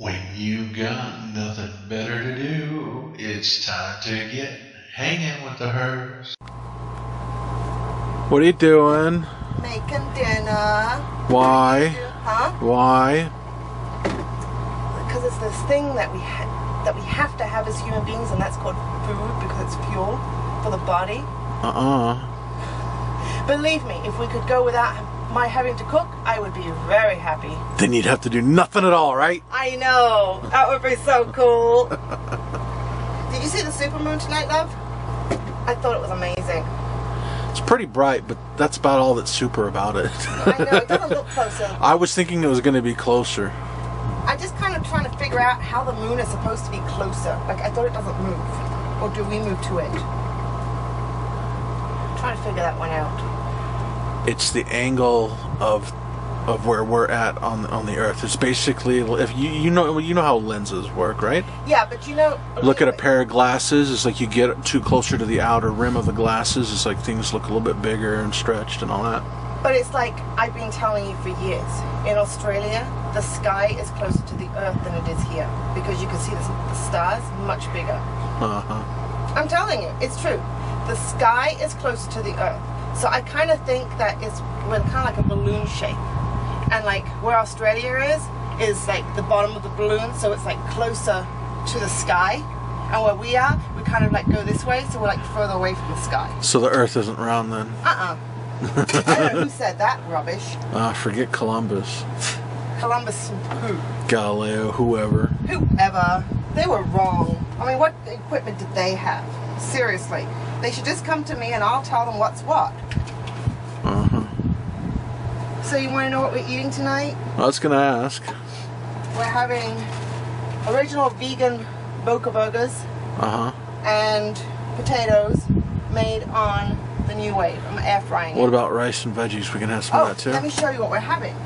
When you got nothing better to do, it's time to get hanging with the hers. What are you doing? Making dinner. Why? Huh? Why? Because it's this thing that we have to have as human beings, and that's called food, because it's fuel for the body. Believe me, if we could go without my having to cook, I would be very happy. Then you'd have to do nothing at all, right? I know. That would be so cool. Did you see the supermoon tonight, love? I thought it was amazing. It's pretty bright, but that's about all that's super about it. I know, it doesn't look closer. I was thinking it was going to be closer. I just kind of trying to figure out how the moon is supposed to be closer. Like, I thought it doesn't move. Or do we move to it? I'm trying to figure that one out. It's the angle of where we're at on the Earth. It's basically, if you know how lenses work, right? Yeah, but you know, look at a pair of glasses. It's like you get too closer to the outer rim of the glasses. It's like things look a little bit bigger and stretched and all that. But it's like I've been telling you for years. In Australia, the sky is closer to the Earth than it is here, because you can see the stars much bigger. I'm telling you, it's true. The sky is closer to the Earth. So I kind of think that we're kind of like a balloon shape. And like where Australia is like the bottom of the balloon, so it's like closer to the sky. And where we are, we kind of like go this way, so we're like further away from the sky. So the Earth isn't round then? I don't know who said that rubbish. Forget Columbus. Columbus who? Galileo, whoever. Whoever. They were wrong. I mean, what equipment did they have? Seriously. They should just come to me and I'll tell them what's what. So you want to know what we're eating tonight? I was going to ask. We're having original vegan Boca burgers and potatoes made on the new wave. I'm air frying it. What about rice and veggies? We can have some of that too. Let me show you what we're having.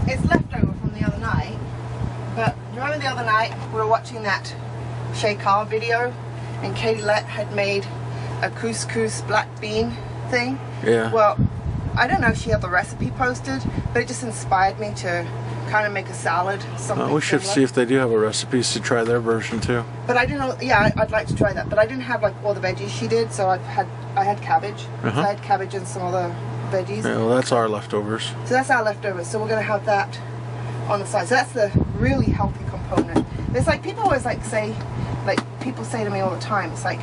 It's leftover from the other night, but remember the other night we were watching that Shay Carr video and Katie Lett had made a couscous black bean thing? Yeah. Well, I don't know if she had the recipe posted, but it just inspired me to kind of make a salad. Something we should similar. see if they do have a recipe to try their version too. But I didn't know. Yeah, I'd like to try that. But I didn't have like all the veggies she did, so I had cabbage. So I had cabbage and some other veggies. Yeah, well, that's our leftovers. So that's our leftovers. So we're gonna have that on the side. So that's the really healthy component. It's like people always people say to me all the time. It's like,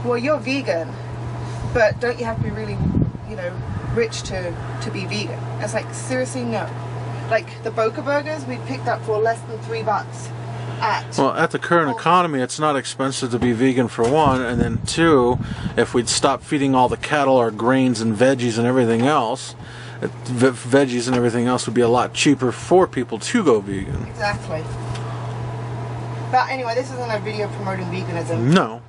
well, you're vegan, but don't you have to be really, rich to be vegan? It's like, seriously, no. Like the Boca burgers we picked up for less than $3 at the current economy, it's not expensive to be vegan for one, and then two, if we'd stop feeding all the cattle our grains and veggies and everything else, veggies and everything else would be a lot cheaper for people to go vegan. Exactly. But anyway, this isn't a video promoting veganism. No.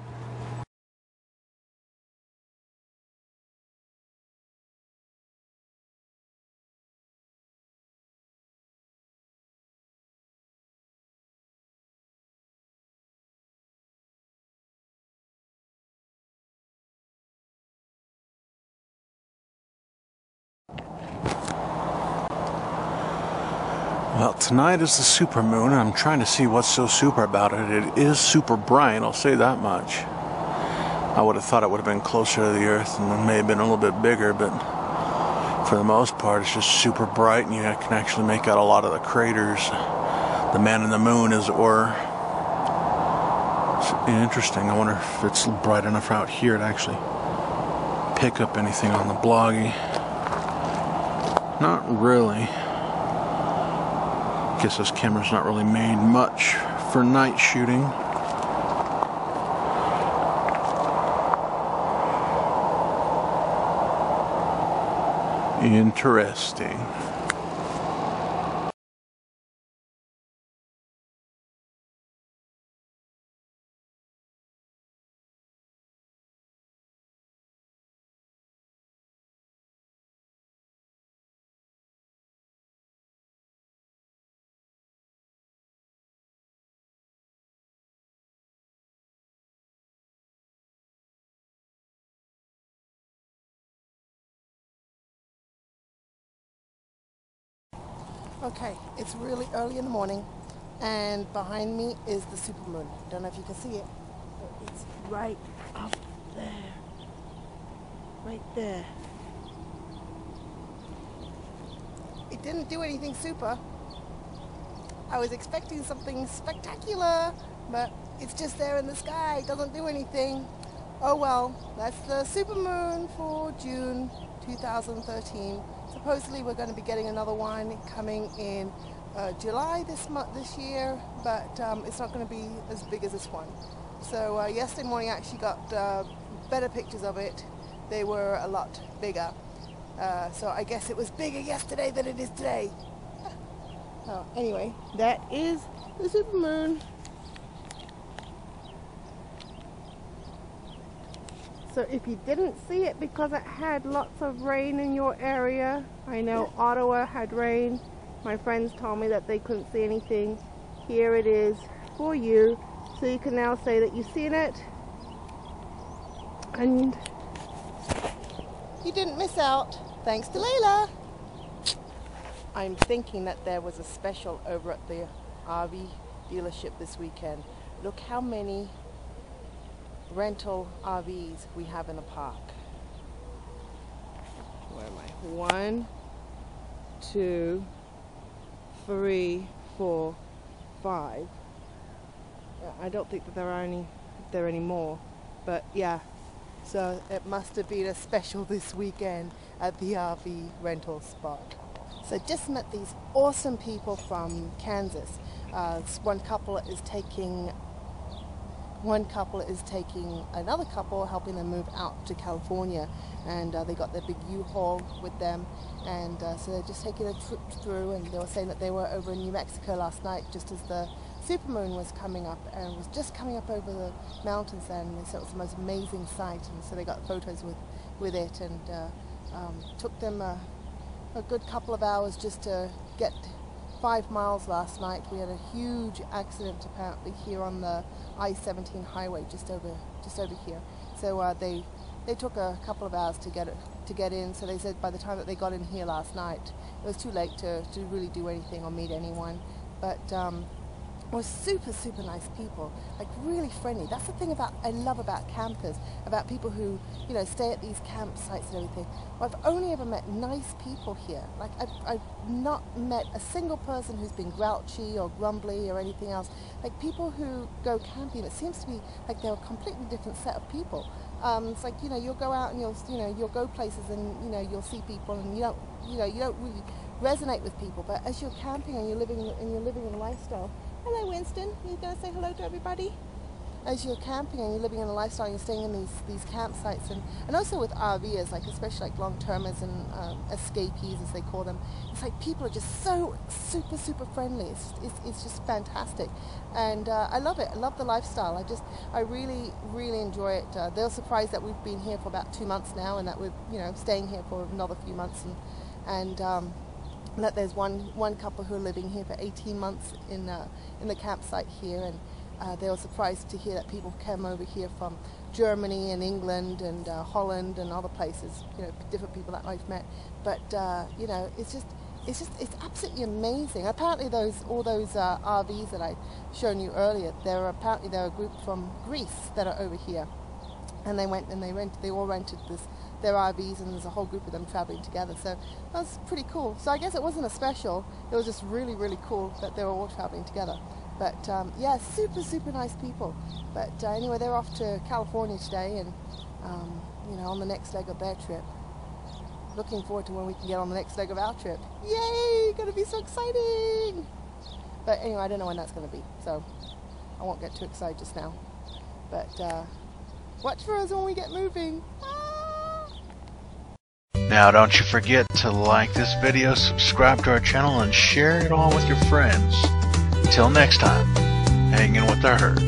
Well, tonight is the supermoon, and I'm trying to see what's so super about it. It is super bright, I'll say that much. I would have thought it would have been closer to the Earth and it may have been a little bit bigger, but for the most part it's just super bright, and you can actually make out a lot of the craters. The man in the moon, as it were. It's interesting. I wonder if it's bright enough out here to actually pick up anything on the bloggy. Not really. Guess this camera's not really made much for night shooting. Interesting. Okay, it's really early in the morning, and behind me is the supermoon. Don't know if you can see it, but it's right up there. Right there. It didn't do anything super. I was expecting something spectacular, but it's just there in the sky. It doesn't do anything. Oh well, that's the supermoon for June 2013. Supposedly we're going to be getting another one coming in July this year, but it's not going to be as big as this one. So yesterday morning I actually got better pictures of it. They were a lot bigger. So I guess it was bigger yesterday than it is today. Oh, anyway, that is the supermoon. So if you didn't see it because it had lots of rain in your area, I know Ottawa had rain. My friends told me that they couldn't see anything. Here it is for you. So you can now say that you've seen it and you didn't miss out. Thanks to Layla. I'm thinking that there was a special over at the RV dealership this weekend. Look how many rental RVs we have in the park. Where am I? 1, 2, 3, 4, 5. I don't think that there are any more, but yeah. So it must have been a special this weekend at the RV rental spot. So just met these awesome people from Kansas. One couple is taking another couple, helping them move out to California, and they got their big U-Haul with them, and so they're just taking a trip through, and they were saying that they were over in New Mexico last night just as the supermoon was coming up, and was just coming up over the mountains there, and they said it was the most amazing sight, and so they got photos with it, and took them a good couple of hours just to get 5 miles last night. We had a huge accident apparently here on the I-17 highway just over here. So they took a couple of hours to get in. So they said by the time that they got in here last night, it was too late to really do anything or meet anyone. But were super nice people, like really friendly. That's the thing I love about campers, about people who, you know, stay at these campsites and everything. Well, I've only ever met nice people here. Like I've not met a single person who's been grouchy or grumbly or anything else. Like people who go camping, it seems to be like they're a completely different set of people. It's like, you know, you'll go out and you'll go places and, you know, you'll see people and you don't really resonate with people. But as you're camping and you're living in a lifestyle. Hello, Winston. You going to say hello to everybody? As you're camping and you're living in a lifestyle, you're staying in these campsites, and also with RVers, like especially like long-termers and escapees, as they call them. It's like people are just so super friendly. It's just fantastic, and I love it. I love the lifestyle. I really enjoy it. They're surprised that we've been here for about 2 months now, and that we're staying here for another few months, and that there's one couple who are living here for 18 months in the campsite here, and they were surprised to hear that people came over here from Germany and England and Holland and other places, different people that I've met. But it's absolutely amazing. Apparently all those RVs that I've shown you earlier, they're a group from Greece that are over here, and they all rented their RVs, and there's a whole group of them traveling together. So that was pretty cool. So I guess it wasn't a special. It was just really cool that they were all traveling together. But yeah, super nice people. But anyway, they're off to California today, and on the next leg of their trip. Looking forward to when we can get on the next leg of our trip. Yay! Gonna be so exciting! But anyway, I don't know when that's gonna be, so I won't get too excited just now. But watch for us when we get moving. Now don't you forget to like this video, subscribe to our channel, and share it all with your friends. Till next time, hanging with the herd.